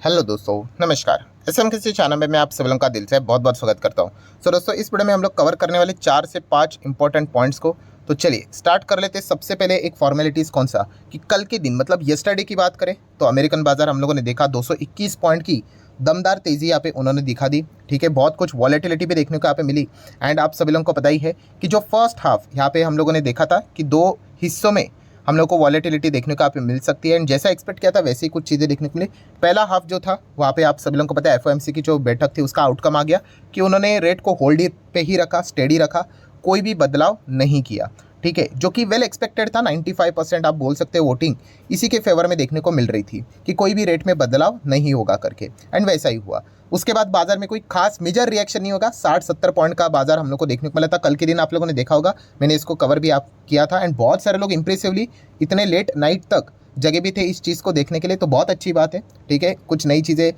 Hello दोस्तों, नमस्कार। SM किसी चैनल में मैं आप सभी लोगों का दिल से बहुत बहुत स्वागत करता हूं। दोस्तों, इस वीडियो में हम लोग कवर करने वाले 4 से 5 इंपॉर्टेंट पॉइंट्स को। तो चलिए स्टार्ट कर लेते हैं। सबसे पहले एक फॉर्मेलिटीज़ कौन सा कि कल के दिन मतलब यस्टरडे की बात करें तो अमेरिकन बाजार हम लोगों ने देखा 221 पॉइंट की दमदार तेज़ी यहाँ पे उन्होंने दिखा दी। ठीक है, बहुत कुछ वॉलेटिलिटी भी देखने को यहाँ पे मिली। एंड आप सभी लोगों को पता ही है कि जो फर्स्ट हाफ यहाँ पे हम लोगों ने देखा था कि 2 हिस्सों में हम लोग को वॉलेटिलिटी देखने को यहाँ पे मिल सकती है। एंड जैसा एक्सपेक्ट किया था वैसे ही कुछ चीज़ें देखने को मिली। पहला हाफ जो था वहाँ पे आप सभी लोगों को पता है एफओएमसी की जो बैठक थी उसका आउटकम आ गया कि उन्होंने रेट को होल्ड पे ही रखा, स्टेडी रखा, कोई भी बदलाव नहीं किया। ठीक है, जो कि वेल एक्सपेक्टेड था। 95% आप बोल सकते हो वोटिंग इसी के फेवर में देखने को मिल रही थी कि कोई भी रेट में बदलाव नहीं होगा करके। एंड वैसा ही हुआ। उसके बाद बाजार में कोई खास मेजर रिएक्शन नहीं होगा। 60-70 पॉइंट का बाजार हम लोग को देखने को मिला था। कल के दिन आप लोगों ने देखा होगा, मैंने इसको कवर भी आप किया था। एंड बहुत सारे लोग इंप्रेसिवली इतने लेट नाइट तक जगह भी थे इस चीज़ को देखने के लिए, तो बहुत अच्छी बात है। ठीक है, कुछ नई चीज़ें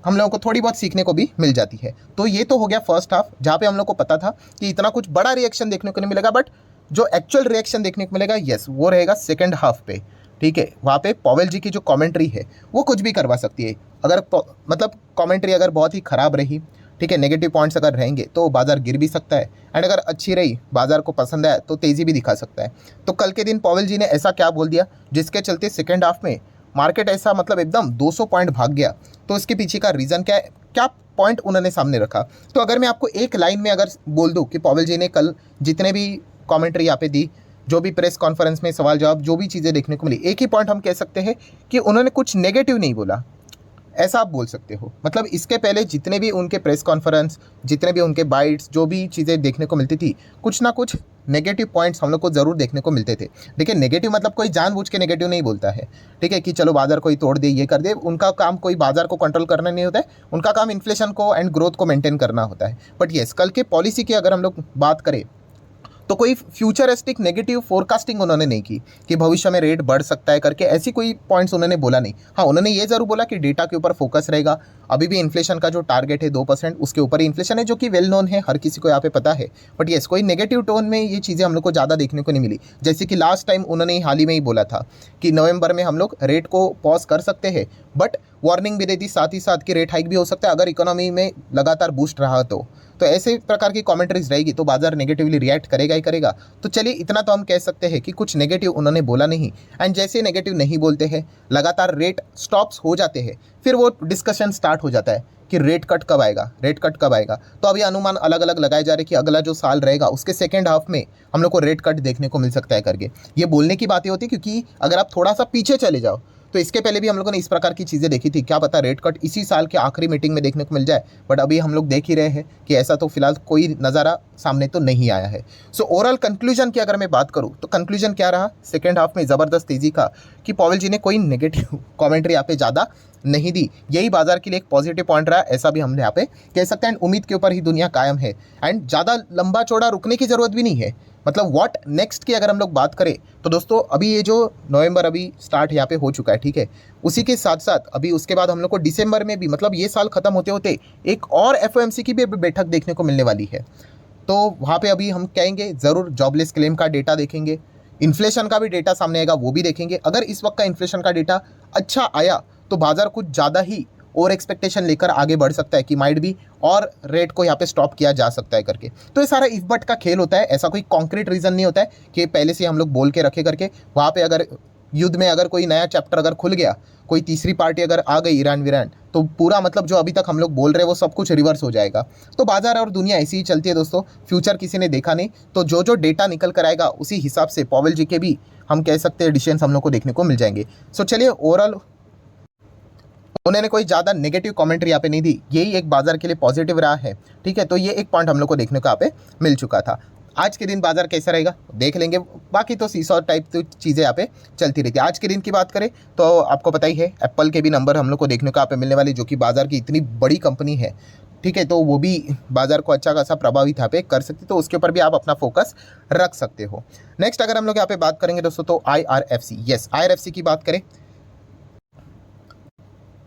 हम लोगों को थोड़ी बहुत सीखने को भी मिल जाती है। तो ये तो हो गया फर्स्ट हाफ, जहाँ पे हम लोग को पता था कि इतना कुछ बड़ा रिएक्शन देखने को नहीं मिलेगा। बट जो एक्चुअल रिएक्शन देखने को मिलेगा, यस, वो रहेगा सेकंड हाफ पे। ठीक है, वहाँ पे पॉवेल जी की जो कमेंट्री है वो कुछ भी करवा सकती है। अगर मतलब कमेंट्री अगर बहुत ही ख़राब रही, ठीक है, नेगेटिव पॉइंट्स अगर रहेंगे तो बाजार गिर भी सकता है। एंड अगर अच्छी रही, बाजार को पसंद आया तो तेज़ी भी दिखा सकता है। तो कल के दिन पॉवेल जी ने ऐसा क्या बोल दिया जिसके चलते सेकेंड हाफ में मार्केट ऐसा मतलब एकदम 200 पॉइंट भाग गया। तो इसके पीछे का रीज़न क्या है, क्या पॉइंट उन्होंने सामने रखा। तो अगर मैं आपको एक लाइन में अगर बोल दूँ कि पॉवेल जी ने कल जितने भी कमेंट्री यहाँ पे दी, जो भी प्रेस कॉन्फ्रेंस में सवाल जवाब जो भी चीज़ें देखने को मिली, एक ही पॉइंट हम कह सकते हैं कि उन्होंने कुछ नेगेटिव नहीं बोला। ऐसा आप बोल सकते हो। मतलब इसके पहले जितने भी उनके प्रेस कॉन्फ्रेंस, जितने भी उनके बाइट्स, जो भी चीज़ें देखने को मिलती थी, कुछ ना कुछ नेगेटिव पॉइंट्स हम लोग को ज़रूर देखने को मिलते थे। देखिए, नेगेटिव मतलब कोई जानबूझ के नेगेटिव नहीं बोलता है। ठीक है, कि चलो बाजार कोई तोड़ दे, ये कर दे। उनका काम कोई बाजार को कंट्रोल करना नहीं होता है। उनका काम इन्फ्लेशन को एंड ग्रोथ को मेंटेन करना होता है। बट येस, कल के पॉलिसी की अगर हम लोग बात करें तो कोई फ्यूचरिस्टिक नेगेटिव फोरकास्टिंग उन्होंने नहीं की कि भविष्य में रेट बढ़ सकता है करके, ऐसी कोई पॉइंट्स उन्होंने बोला नहीं। हाँ, उन्होंने ये ज़रूर बोला कि डेटा के ऊपर फोकस रहेगा। अभी भी इन्फ्लेशन का जो टारगेट है 2%, उसके ऊपर ही इन्फ्लेशन है, जो कि वेल नोन है, हर किसी को यहाँ पे पता है। बट येस, कोई नेगेटिव टोन में ये चीज़ें हम लोग को ज़्यादा देखने को नहीं मिली। जैसे कि लास्ट टाइम उन्होंने हाल ही में ही बोला था कि नवंबर में हम लोग रेट को पॉज कर सकते हैं, बट वार्निंग भी दे दी साथ ही साथ कि रेट हाइक भी हो सकता है अगर इकोनॉमी में लगातार बूस्ट रहा तो ऐसे प्रकार की कमेंट्रीज रहेगी तो बाजार नेगेटिवली रिएक्ट करेगा ही करेगा। तो चलिए इतना तो हम कह सकते हैं कि कुछ नेगेटिव उन्होंने बोला नहीं। एंड जैसे नेगेटिव नहीं बोलते हैं, लगातार रेट स्टॉप्स हो जाते हैं, फिर वो डिस्कशन स्टार्ट हो जाता है कि रेट कट कब आएगा, रेट कट कब आएगा। तो अभी अनुमान अलग अलग लगाए जा रहे हैं कि अगला जो साल रहेगा उसके सेकेंड हाफ में हम लोग को रेट कट देखने को मिल सकता है करके। ये बोलने की बातें होती है, क्योंकि अगर आप थोड़ा सा पीछे चले जाओ तो इसके पहले भी हम लोगों ने इस प्रकार की चीज़ें देखी थी। क्या पता रेट कट इसी साल के आखिरी मीटिंग में देखने को मिल जाए। बट अभी हम लोग देख ही रहे हैं कि ऐसा तो फिलहाल कोई नज़ारा सामने तो नहीं आया है। सो ओवरऑल कंक्लूजन की अगर मैं बात करूँ तो कंक्लूजन क्या रहा सेकेंड हाफ में ज़बरदस्त तेज़ी का, कि पॉवेल जी ने कोई नेगेटिव कॉमेंट्री यहाँ पे ज़्यादा नहीं दी। यही बाजार के लिए एक पॉजिटिव पॉइंट रहा, ऐसा भी हम यहाँ पे कह सकते हैं। एंड उम्मीद के ऊपर ही दुनिया कायम है। एंड ज़्यादा लंबा चौड़ा रुकने की ज़रूरत भी नहीं है। मतलब व्हाट नेक्स्ट की अगर हम लोग बात करें तो दोस्तों, अभी ये जो नवंबर अभी स्टार्ट यहाँ पे हो चुका है, ठीक है, उसी के साथ साथ अभी उसके बाद हम लोग को दिसंबर में भी, मतलब ये साल खत्म होते होते एक और एफओएमसी की भी बैठक देखने को मिलने वाली है। तो वहाँ पे अभी हम कहेंगे ज़रूर जॉबलेस क्लेम का डेटा देखेंगे, इन्फ्लेशन का भी डेटा सामने आएगा, वो भी देखेंगे। अगर इस वक्त का इन्फ्लेशन का डेटा अच्छा आया तो बाजार कुछ ज़्यादा ही और एक्सपेक्टेशन लेकर आगे बढ़ सकता है कि माइट भी और रेट को यहाँ पे स्टॉप किया जा सकता है करके। तो ये सारा इफ बट का खेल होता है। ऐसा कोई कॉन्क्रीट रीज़न नहीं होता है कि पहले से हम लोग बोल के रखे करके वहाँ पे अगर युद्ध में अगर कोई नया चैप्टर अगर खुल गया, कोई तीसरी पार्टी अगर आ गई ईरान वीरान, तो पूरा मतलब जो अभी तक हम लोग बोल रहे हैं वो सब कुछ रिवर्स हो जाएगा। तो बाजार और दुनिया ऐसी ही चलती है दोस्तों। फ्यूचर किसी ने देखा नहीं, तो जो जो डेटा निकल कर आएगा उसी हिसाब से पॉवेल जी के भी हम कह सकते हैं डिसीजंस हम लोग को देखने को मिल जाएंगे। सो चलिए, ओवरऑल उन्होंने कोई ज़्यादा नेगेटिव कमेंट्री यहाँ पे नहीं दी, यही एक बाजार के लिए पॉजिटिव रहा है। ठीक है, तो ये एक पॉइंट हम लोग को देखने को यहाँ पे मिल चुका था। आज के दिन बाजार कैसा रहेगा देख लेंगे, बाकी तो सीसॉ टाइप तो चीज़ें यहाँ पे चलती रहती है। आज के दिन की बात करें तो आपको पता ही है एप्पल के भी नंबर हम लोग को देखने को यहाँ पे मिलने वाले, जो कि बाजार की इतनी बड़ी कंपनी है। ठीक है, तो वो भी बाजार को अच्छा खासा प्रभावित यहाँ पे कर सकती, तो उसके ऊपर भी आप अपना फोकस रख सकते हो। नेक्स्ट अगर हम लोग यहाँ पे बात करेंगे दोस्तों तो IRFC, यस IRFC की बात करें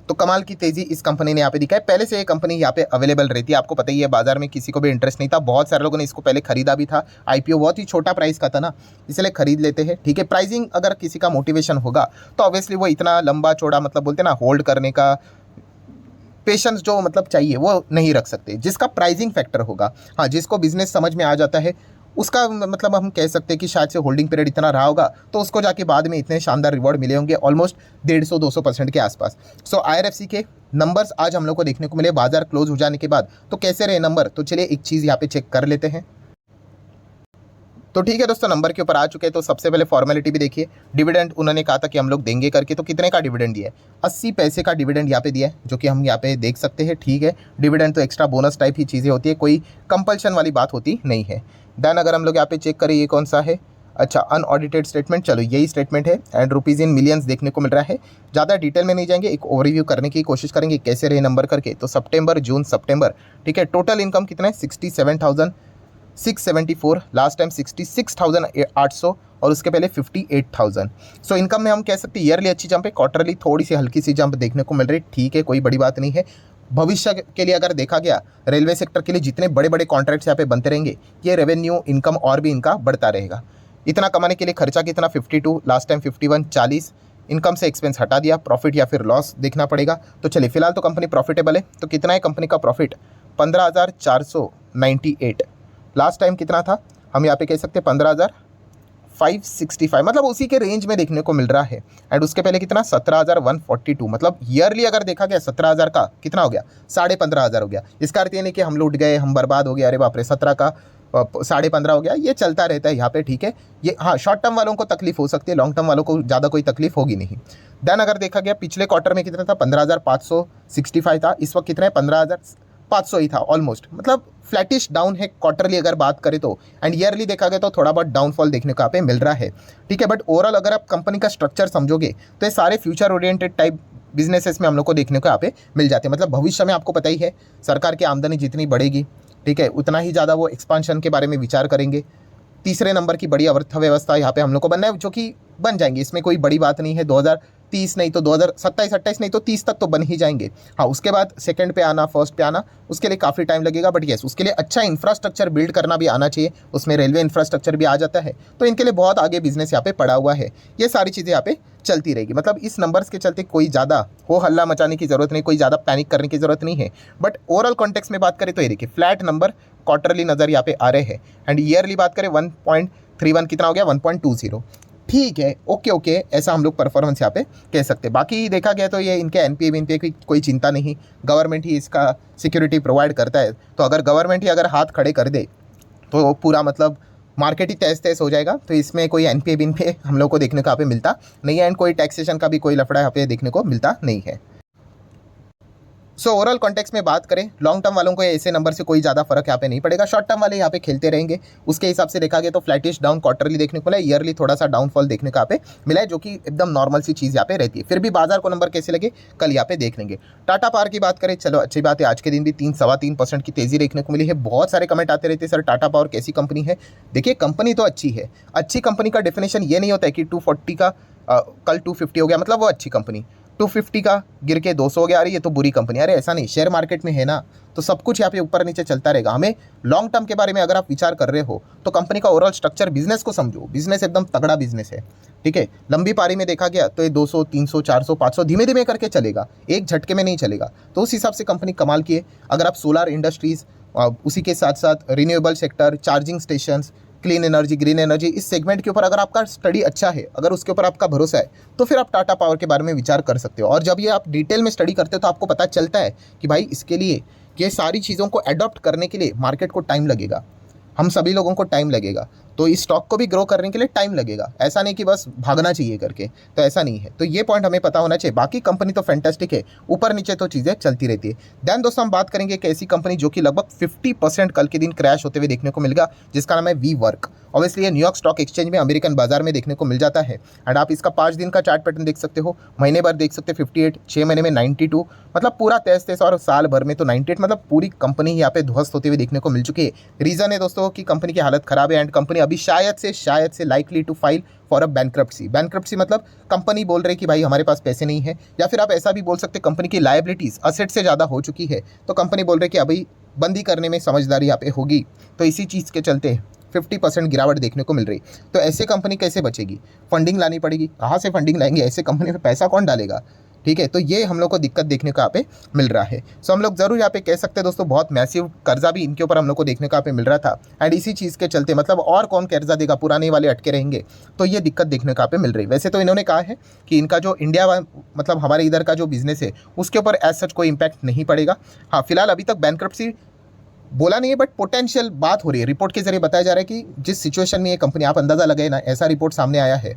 तो कमाल की तेजी इस कंपनी ने यहाँ पे दिखा है। पहले से ये कंपनी यहाँ पे अवेलेबल रहती है, आपको पता ही है। बाजार में किसी को भी इंटरेस्ट नहीं था, बहुत सारे लोगों ने इसको पहले खरीदा भी था। आईपीओ बहुत ही छोटा प्राइस का था ना, इसलिए खरीद लेते हैं। ठीक है, प्राइसिंग अगर किसी का मोटिवेशन होगा तो ऑब्वियसली वो इतना लंबा चौड़ा मतलब बोलते हैं ना होल्ड करने का पेशेंस जो मतलब चाहिए वो नहीं रख सकते। जिसका प्राइसिंग फैक्टर होगा, हाँ, जिसको बिजनेस समझ में आ जाता है, उसका मतलब हम कह सकते हैं कि शायद से होल्डिंग पीरियड इतना रहा होगा तो उसको जाके बाद में इतने शानदार रिवॉर्ड मिले होंगे, ऑलमोस्ट 150-200% के आसपास। सो IRFC के नंबर्स आज हम लोग को देखने को मिले बाजार क्लोज हो जाने के बाद। तो कैसे रहे नंबर, तो चलिए एक चीज़ यहाँ पे चेक कर लेते हैं। तो ठीक है दोस्तों, नंबर के ऊपर आ चुके हैं। तो सबसे पहले फॉर्मेलिटी भी देखिए, डिविडेंड उन्होंने कहा था कि हम लोग देंगे करके, तो कितने का डिविडेंड दिया है? 80 पैसे का डिविडेंड यहाँ पे दिया है, जो कि हम यहाँ पे देख सकते हैं। ठीक है, डिविडेंड तो एक्स्ट्रा बोनस टाइप ही चीज़ें होती है, कोई कंपल्शन वाली बात होती नहीं है। देन अगर हम लोग यहाँ पे चेक करें, ये कौन सा है? अच्छा, अनऑडिटेड स्टेटमेंट, चलो यही स्टेटमेंट है एंड रुपीज़ इन मिलियंस देखने को मिल रहा है। ज़्यादा डिटेल में नहीं जाएंगे, एक ओवरव्यू करने की कोशिश करेंगे कैसे रहे नंबर करके। तो सितंबर, जून, सितंबर, ठीक है, टोटल इनकम कितना है? 67,674, लास्ट टाइम 66,800 और उसके पहले 58,000। सो इनकम में हम कह सकते हैं ईयरली अच्छी जंप है, क्वार्टरली थोड़ी सी हल्की सी जंप देखने को मिल रही है। ठीक है, कोई बड़ी बात नहीं है। भविष्य के लिए अगर देखा गया, रेलवे सेक्टर के लिए जितने बड़े बड़े कॉन्ट्रैक्ट्स यहाँ पे बनते रहेंगे, ये रेवेन्यू इनकम और भी इनका बढ़ता रहेगा। इतना कमाने के लिए खर्चा कितना? 52, लास्ट टाइम 51, 40। इनकम से एक्सपेंस हटा दिया, प्रॉफिट या फिर लॉस देखना पड़ेगा। तो चलिए, फिलहाल तो कंपनी प्रॉफिटेबल है। तो कितना है कंपनी का प्रॉफिट? 15,498। लास्ट टाइम कितना था? हम यहाँ पे कह सकते हैं 15,565, मतलब उसी के रेंज में देखने को मिल रहा है। एंड उसके पहले कितना? 17,142, मतलब ईयरली अगर देखा गया 17,000 का कितना हो गया? 15,500 हो गया। इसका अर्थ ये नहीं कि हम लूट गए, हम बर्बाद हो गए, अरे बाप रे 17 का 15,500 हो गया। ये चलता रहता है यहाँ पे, ठीक है। ये हाँ, शॉर्ट टर्म वालों को तकलीफ हो सकती है, लॉन्ग टर्म वालों को ज़्यादा कोई तकलीफ होगी नहीं। देन अगर देखा गया पिछले क्वार्टर में कितना था? 15,565 था। इस वक्त कितना है? 15,500 ही था ऑलमोस्ट, मतलब फ्लैटिश डाउन है क्वार्टरली अगर बात करें तो। एंड ईयरली देखा गया तो थोड़ा बहुत डाउनफॉल देखने को यहाँ पे मिल रहा है, ठीक है। बट ओवरऑल अगर आप कंपनी का स्ट्रक्चर समझोगे तो ये सारे फ्यूचर ओरिएंटेड टाइप बिजनेसेस में हम लोग को देखने को यहाँ पे मिल जाते हैं। मतलब भविष्य में आपको पता ही है, सरकार की आमदनी जितनी बढ़ेगी, ठीक है, उतना ही ज़्यादा वो एक्सपांशन के बारे में विचार करेंगे। तीसरे नंबर की बड़ी अर्थव्यवस्था यहाँ पे हम लोग को बनना है, जो कि बन जाएंगे, इसमें कोई बड़ी बात नहीं है। 2030 नहीं तो 2027-28 नहीं तो 30 तक तो बन ही जाएंगे। हाँ, उसके बाद सेकंड पे आना, फर्स्ट पे आना, उसके लिए काफ़ी टाइम लगेगा। बट येस, उसके लिए अच्छा इंफ्रास्ट्रक्चर बिल्ड करना भी आना चाहिए, उसमें रेलवे इंफ्रास्ट्रक्चर भी आ जाता है। तो इनके लिए बहुत आगे बिजनेस यहाँ पे पड़ा हुआ है। ये सारी चीज़ें यहाँ पे चलती रहेगी। मतलब इस नंबर्स के चलते कोई ज़्यादा हो हल्ला मचाने की ज़रूरत नहीं, कोई ज़्यादा पैनिक करने की ज़रूरत नहीं है। बट ओवरऑल कॉन्टेक्स्ट में बात करें तो ये देखिए, फ्लैट नंबर क्वार्टरली नज़र यहाँ पे आ रहे हैं। एंड ईयरली बात करें 1.31 कितना हो गया? 1.20। ठीक है, ओके, ऐसा हम लोग परफॉर्मेंस यहाँ पे कह सकते हैं। बाकी देखा गया तो ये इनके एनपीए की कोई चिंता नहीं, गवर्नमेंट ही इसका सिक्योरिटी प्रोवाइड करता है। तो अगर गवर्नमेंट ही अगर हाथ खड़े कर दे तो पूरा मतलब मार्केट ही तहस तहस हो जाएगा। तो इसमें कोई एनपीए हम लोग को देखने को यहाँ पे मिलता नहीं है। एंड कोई टैक्सेशन का भी कोई लफड़ा यहाँ पे देखने को मिलता नहीं है। सो ओवरऑल कॉन्टेक्स्ट में बात करें, लॉन्ग टर्म वालों को ऐसे नंबर से कोई ज़्यादा फर्क यहाँ पे नहीं पड़ेगा। शॉर्ट टर्म वाले यहाँ पे खेलते रहेंगे। उसके हिसाब से देखा गया तो फ्लैटिश डाउन क्वार्टरली देखने को मिला, ईयरली थोड़ा सा डाउनफॉल देखने को यहाँ पे मिला है, जो कि एकदम नॉर्मल सी चीज़ यहाँ पे रहती है। फिर भी बाजार को नंबर कैसे लगे कल यहाँ पे देख लेंगे। टाटा पावर की बात करें, चलो अच्छी बात है, आज के दिन भी 3-3.25% की तेज़ी देखने को मिली है। बहुत सारे कमेंट आते रहते हैं, सर टाटा पावर कैसी कंपनी है? देखिए, कंपनी तो अच्छी है। अच्छी कंपनी का डेफिनेशन ये नहीं होता है कि 240 का कल 250 हो गया मतलब वो अच्छी कंपनी, 250 का गिर के 200 हो गया, अरे ये तो बुरी कंपनी। अरे ऐसा नहीं, शेयर मार्केट में है ना, तो सब कुछ यहाँ पे ऊपर नीचे चलता रहेगा। हमें लॉन्ग टर्म के बारे में अगर आप विचार कर रहे हो तो कंपनी का ओवरऑल स्ट्रक्चर, बिजनेस को समझो। बिजनेस एकदम तगड़ा बिजनेस है, ठीक है। लंबी पारी में देखा गया तो ये 200, 300, 400, 500 धीमे धीमे करके चलेगा, एक झटके में नहीं चलेगा। तो उस हिसाब से कंपनी कमाल की है। अगर आप सोलर इंडस्ट्रीज़, उसी के साथ साथ renewable sector, charging stations, clean energy, green energy, इस सेगमेंट के ऊपर अगर आपका स्टडी अच्छा है, अगर उसके ऊपर आपका भरोसा है, तो फिर आप टाटा पावर के बारे में विचार कर सकते हो। और जब ये आप डिटेल में स्टडी करते हो तो आपको पता चलता है कि भाई इसके लिए, ये सारी चीज़ों को अडॉप्ट करने के लिए मार्केट को टाइम लगेगा, हम सभी लोगों को टाइम लगेगा। तो इस स्टॉक को भी ग्रो करने के लिए टाइम लगेगा, ऐसा नहीं कि बस भागना चाहिए करके, तो ऐसा नहीं है। तो ये पॉइंट हमें पता होना चाहिए। बाकी कंपनी तो फैंटास्टिक है, ऊपर नीचे तो चीज़ें चलती रहती है। देन दोस्तों हम बात करेंगे एक ऐसी कंपनी जो कि लगभग 50% कल के दिन क्रैश होते हुए देखने को मिलेगा, जिसका नाम है WeWork। ऑब्वियसली ये न्यूयॉर्क स्टॉक एक्सचेंज में, अमेरिकन बाजार में देखने को मिल जाता है। एंड आप इसका 5 दिन का चार्ट पैटर्न देख सकते हो, महीने भर देख सकते हो 58, 6 महीने में 92, मतलब पूरा तहस, और साल भर में तो 98, मतलब पूरी कंपनी यहाँ पे ध्वस्त होते हुए देखने को मिल चुकी है। रीज़न है दोस्तों कि कंपनी की हालत खराब है एंड कंपनी अभी शायद से likely to file for a bankruptcy मतलब कंपनी बोल रही है कि भाई हमारे पास पैसे नहीं है, या फिर आप ऐसा भी बोल सकते कंपनी की लायबिलिटीज़ असेट से ज़्यादा हो चुकी है। तो कंपनी बोल रही है कि अभी बंदी करने में समझदारी यहाँ पे होगी। तो इसी चीज़ के चलते 50% गिरावट देखने को मिल रही। तो ऐसे कंपनी कैसे बचेगी? फंडिंग लानी पड़ेगी। कहाँ से फंडिंग लाएंगे? ऐसे कंपनी में पैसा कौन डालेगा? ठीक है, तो ये हम लोग को दिक्कत देखने को यहाँ पे मिल रहा है। सो हम लोग ज़रूर यहाँ पे कह सकते हैं दोस्तों, बहुत मैसिव कर्जा भी इनके ऊपर हम लोग को देखने को यहाँ पे मिल रहा था। एंड इसी चीज़ के चलते मतलब और कौन कर्जा देगा, पुराने वाले अटके रहेंगे, तो ये दिक्कत देखने को यहाँ पे मिल रही है। वैसे तो इन्होंने कहा है कि इनका जो इंडिया मतलब हमारे इधर का जो बिजनेस है उसके ऊपर एज सच कोई इंपैक्ट नहीं पड़ेगा। हाँ, फिलहाल अभी तक बैंक्रप्सी बोला नहीं है, बट पोटेंशियल बात हो रही है। रिपोर्ट के जरिए बताया जा रहा है कि जिस सिचुएशन में ये कंपनी, आप अंदाज़ा लगाए ना, ऐसा रिपोर्ट सामने आया है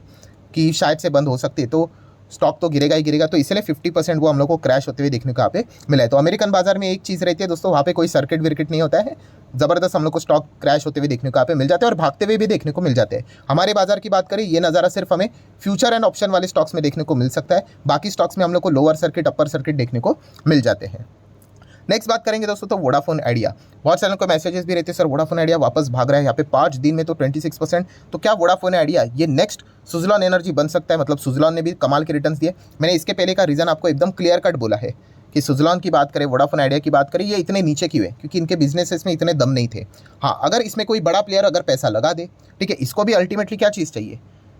कि शायद से बंद हो सकती है, तो स्टॉक तो गिरेगा ही गिरेगा। तो इसलिए 50% वो हम लोग को क्रैश होते हुए देखने को यहाँ पे मिला है। तो अमेरिकन बाजार में एक चीज़ रहती है दोस्तों, वहाँ पे कोई सर्किट विर्किट नहीं होता है, ज़बरदस्त हम लोग को स्टॉक क्रैश होते हुए देखने को यहाँ पे मिल जाते हैं और भागते हुए भी देखने को मिल जाते हैं। हमारे बाजार की बात करें, ये नज़ारा सिर्फ हमें फ्यूचर एंड ऑप्शन वाले स्टॉक्स में देखने को मिल सकता है। बाकी स्टॉक्स में हम लोग को लोअर सर्किट, अपर सर्किट देखने को मिल जाते हैं। नेक्स्ट बात करेंगे दोस्तों तो वोडाफोन आइडिया। बहुत सारे को मैसेजेस भी रहते हैं, सर वोडाफोन आइडिया वापस भाग रहा है यहाँ पे 5 दिन में तो 26%। तो क्या वोडाफोन आइडिया ये नेक्स्ट सुजलॉन एनर्जी बन सकता है? मतलब सुजलॉन ने भी कमाल के रिटर्न्स दिए। मैंने इसके पहले का रीज़न आपको एकदम क्लियर कट बोला है कि सुजलॉन की बात करें, वोडाफोन आइडिया की बात करें, ये इतने नीचे क्यों है? क्योंकि इनके बिजनेसेस में इतने दम नहीं थे। हाँ, अगर इसमें कोई बड़ा प्लेयर अगर पैसा लगा दे, ठीक है, इसको भी अल्टीमेटली क्या चीज़ चाहिए,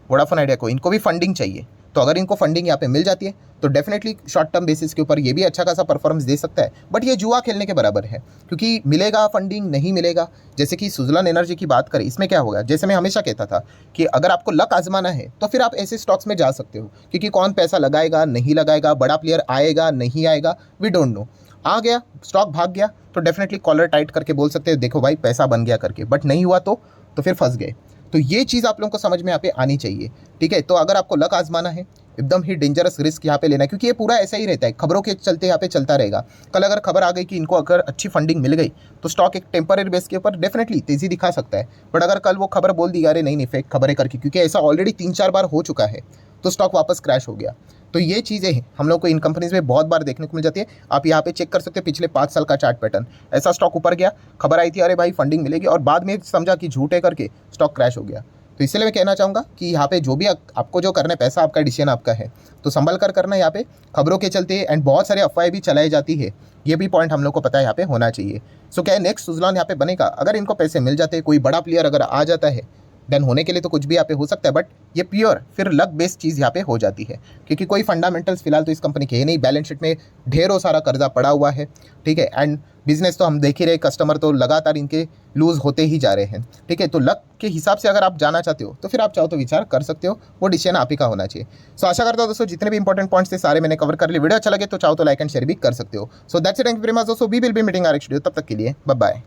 वोडाफोन आइडिया को, इनको भी फंडिंग चाहिए। तो अगर इनको फंडिंग यहाँ पे मिल जाती है तो डेफिनेटली शॉर्ट टर्म बेसिस के ऊपर ये भी अच्छा खासा परफॉर्मेंस दे सकता है। बट ये जुआ खेलने के बराबर है, क्योंकि मिलेगा फंडिंग, नहीं मिलेगा। जैसे कि सुजलॉन एनर्जी की बात करें, इसमें क्या होगा, जैसे मैं हमेशा कहता था कि अगर आपको लक आजमाना है तो फिर आप ऐसे स्टॉक्स में जा सकते हो, क्योंकि कौन पैसा लगाएगा, नहीं लगाएगा, बड़ा प्लेयर आएगा, नहीं आएगा, वी डोंट नो। आ गया स्टॉक, भाग गया, तो डेफिनेटली कॉलर टाइट करके बोल सकते हैं देखो भाई पैसा बन गया करके। बट नहीं हुआ तो फिर फंस गए। तो ये चीज़ आप लोगों को समझ में यहाँ पे आनी चाहिए, ठीक है। तो अगर आपको लक आजमाना है, एकदम ही डेंजरस रिस्क यहाँ पे लेना है, क्योंकि ये पूरा ऐसा ही रहता है, खबरों के चलते यहाँ पे चलता रहेगा। कल अगर खबर आ गई कि इनको अगर अच्छी फंडिंग मिल गई तो स्टॉक एक टेम्पररी बेस के ऊपर डेफिनेटली तेज़ी दिखा सकता है। बट अगर कल वो खबर बोल दी अरे नहीं फेक खबरें करके, क्योंकि ऐसा ऑलरेडी 3-4 बार हो चुका है, तो स्टॉक वापस क्रैश हो गया। तो ये चीज़ें हम लोग को इन कंपनीज में बहुत बार देखने को मिल जाती है। आप यहाँ पे चेक कर सकते हैं पिछले 5 साल का चार्ट पैटर्न। ऐसा स्टॉक ऊपर गया, खबर आई थी अरे भाई फंडिंग मिलेगी, और बाद में समझा कि झूठ है करके स्टॉक क्रैश हो गया। तो इसलिए मैं कहना चाहूँगा कि यहाँ पे जो भी आपको जो करना है, पैसा आपका, डिसीजन आपका है, तो संभल कर करना। यहाँ पे खबरों के चलते एंड बहुत सारे अफवाहें भी चलाई जाती है, ये भी पॉइंट हम लोग को पता है यहाँ पे होना चाहिए। सो क्या है, नेक्स्ट सुजलॉन यहाँ पे बनेगा? अगर इनको पैसे मिल जाते हैं, कोई बड़ा प्लेयर अगर आ जाता है, देन होने के लिए तो कुछ भी यहाँ पे हो सकता है। बट ये प्योर फिर लक बेस्ड चीज़ यहाँ पे हो जाती है, क्योंकि कोई फंडामेंटल्स फिलहाल तो इस कंपनी के है नहीं। बैलेंस शीट में ढेरों सारा कर्जा पड़ा हुआ है, ठीक है। एंड बिजनेस तो हम देख ही रहे, कस्टमर तो लगातार इनके लूज होते ही जा रहे हैं, ठीक है। तो लक के हिसाब से अगर आप जाना चाहते हो तो फिर आप चाहो तो विचार कर सकते हो, वो डिसीजन आप ही का होना चाहिए। सो आशा करता हूँ दोस्तों जितने भी इंपॉर्टेंट पॉइंट्स थे सारे मैंने कवर कर लिए। वीडियो अच्छा लगे तो चाहो तो लाइक एंड शेयर भी कर सकते हो। So that's it, thank you very much दोस्तों, we will be meeting our next video. तब तक के लिए बाय बाय।